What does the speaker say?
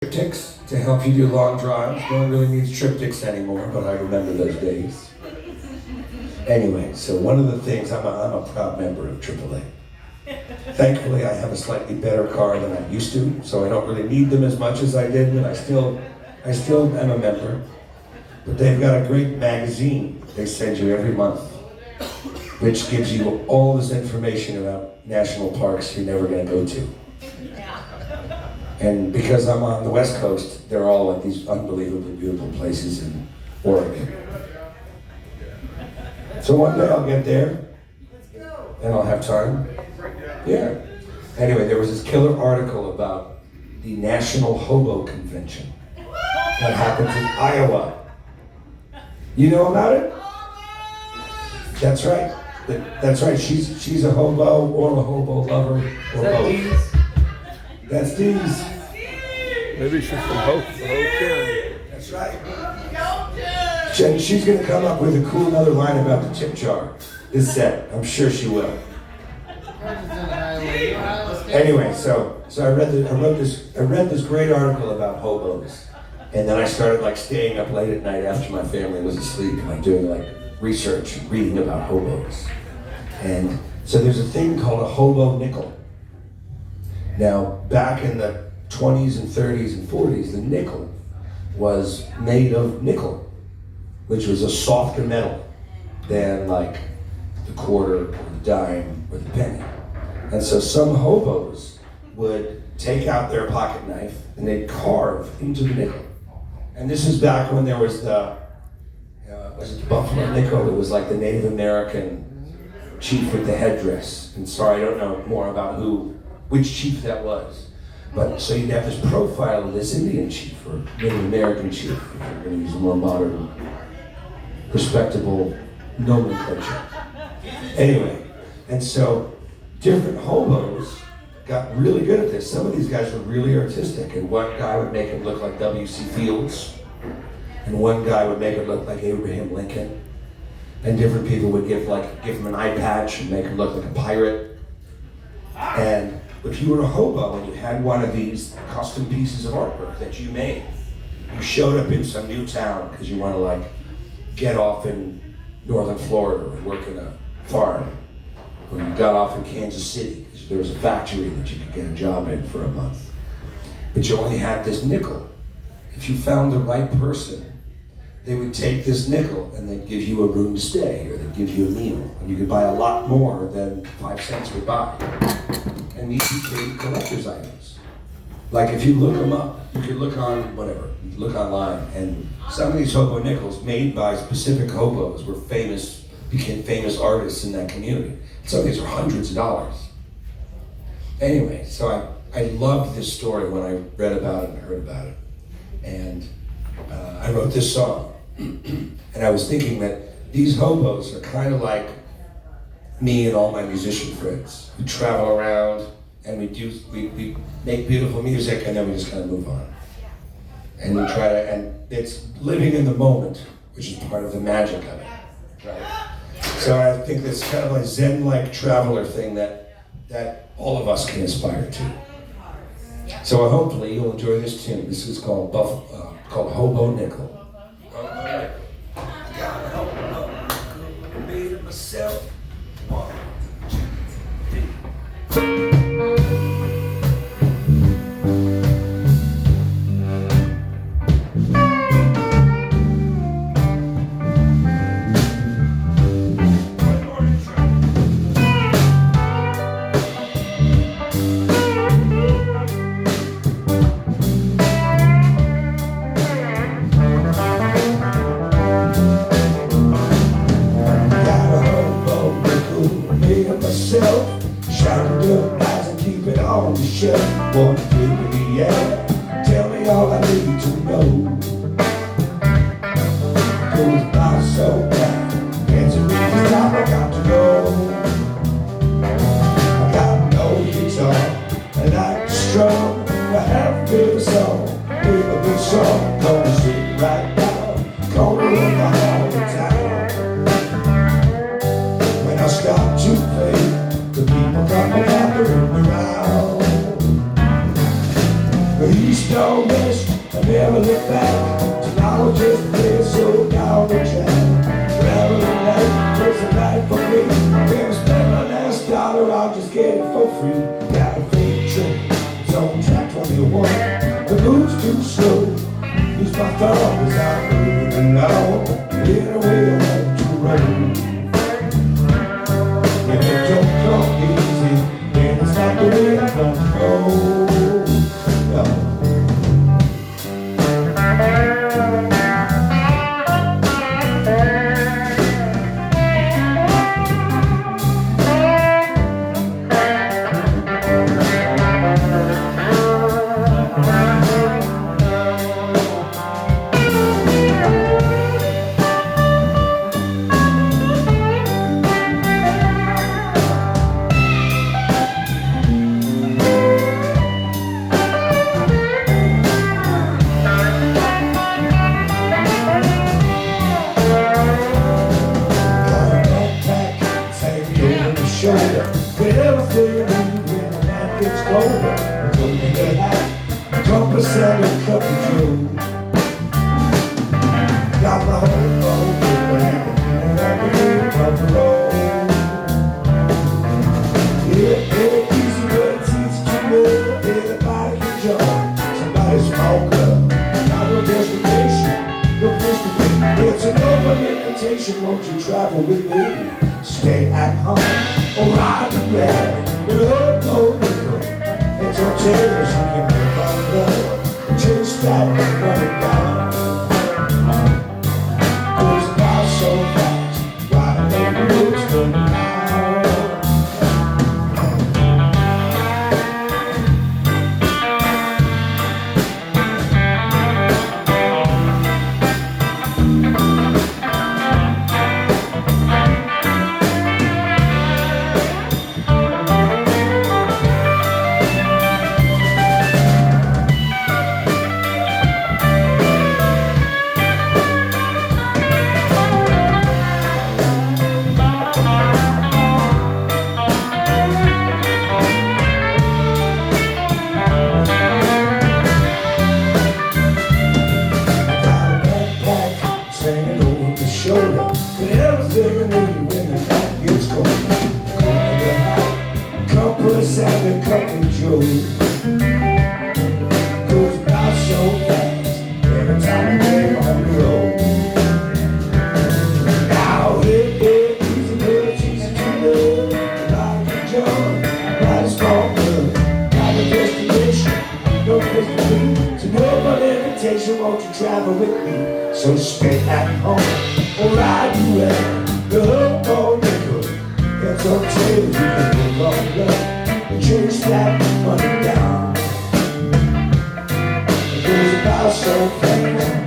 triptychs to help you do long drives. No one really needs triptychs anymore, but I remember those days. Anyway, so one of the things, I'm a proud member of AAA. Thankfully, I have a slightly better car than I used to, so I don't really need them as much as I did, but I still am a member. But they've got a great magazine they send you every month, which gives you all this information about national parks you're never going to go to. And because I'm on the West Coast, they're all like these unbelievably beautiful places in Oregon. So one day I'll get there, and I'll have time. Yeah. Anyway, there was this killer article about the National Hobo Convention that happens in Iowa. You know about it? That's right. That's right. She's a hobo or a hobo lover or both. That's Dee's. Maybe she's from Hope. That's right. She's going to come up with a cool another line about the tip jar. This set. I'm sure she will. Anyway, so I read this great article about hobos, and then I started like staying up late at night after my family was asleep, like doing like research and reading about hobos. And so there's a thing called a hobo nickel. Now, back in the 20s and 30s and 40s, the nickel was made of nickel, which was a softer metal than like the quarter or the dime or the penny. And so some hobos would take out their pocket knife and they'd carve into the nickel. And this is back when there was the buffalo nickel? It was like the Native American chief with the headdress. And sorry, I don't know more about which chief that was. But so you'd have this profile of this Indian chief or Native American chief, if you're going to use a more modern, respectable nomenclature. Anyway, and so different hobos got really good at this. Some of these guys were really artistic, and one guy would make it look like W.C. Fields, and one guy would make it look like Abraham Lincoln, and different people would give him an eye patch and make him look like a pirate. And if you were a hobo and you had one of these custom pieces of artwork that you made, you showed up in some new town because you want to like get off in northern Florida and work in a farm, or you got off in Kansas City because there was a factory that you could get a job in for a month. But you only had this nickel. If you found the right person, they would take this nickel and they'd give you a room to stay, or they'd give you a meal, and you could buy a lot more than 5 cents would buy. And these became collector's items. Like if you look them up, you could look on look online, and some of these hobo nickels made by specific hobos became famous artists in that community. Some of these are hundreds of dollars. Anyway, so I loved this story when I read about it and heard about it. And I wrote this song. And I was thinking that these hobos are kind of like me and all my musician friends. We travel around and we make beautiful music, and then we just kind of move on. And we try to, and it's living in the moment, which is part of the magic of it, right? So I think this kind of like Zen-like traveler thing that all of us can aspire to. So hopefully you'll enjoy this tune. This is called Hobo Nickel. I got a hobo nickel, made it myself. 1, 2, 3. Shouting up lies and keep it on the shelf. Wanna figure me out, tell me all I need to know. Goes by so fast, answer me this time I got to go. I got no guitar, and I like to strum. I have a bit of a song, bit of a good song. Gonna sit right now, gonna run my all the time. When I stop to play, the people come gathering around. East or west, I never look back. Tomorrow just plays so down the track. Traveling life was a night for me. Never spend my last dollar, I'll just get it for free. Got a fake train, it's on track 21. The move's too slow. Use my thumb as I'm moving along. In a way I want to roll. If it don't come easy, then it's not the way I want to go. No. With everything when the night gets colder, put in the hat, compass and a cup of joe. Got my whole boat and I can on the road. Yeah, easy, but it's easy to live. Everybody can join somebody's small club. Not no destination, no place to be. It's an open invitation, won't you travel with me? Stay at home or ride the bed with a cold liquor. It's a chance you can live on love. Chase that running down. Goes by so fast, why make the roads go down? Shoulder, but everything I need when the night gets cold. Going to high, compass and a cup of joe. Goes about so fast every time I get on the road. Now it easy, but it's easy to live. Like a joy, like a small club. Got a destination, no place to be. So no more invitation, won't you travel with me? So stay at home. Alright, you well, the Hobo nickel. That's on tails, you can live on love. Chase that money down. It goes about so fast.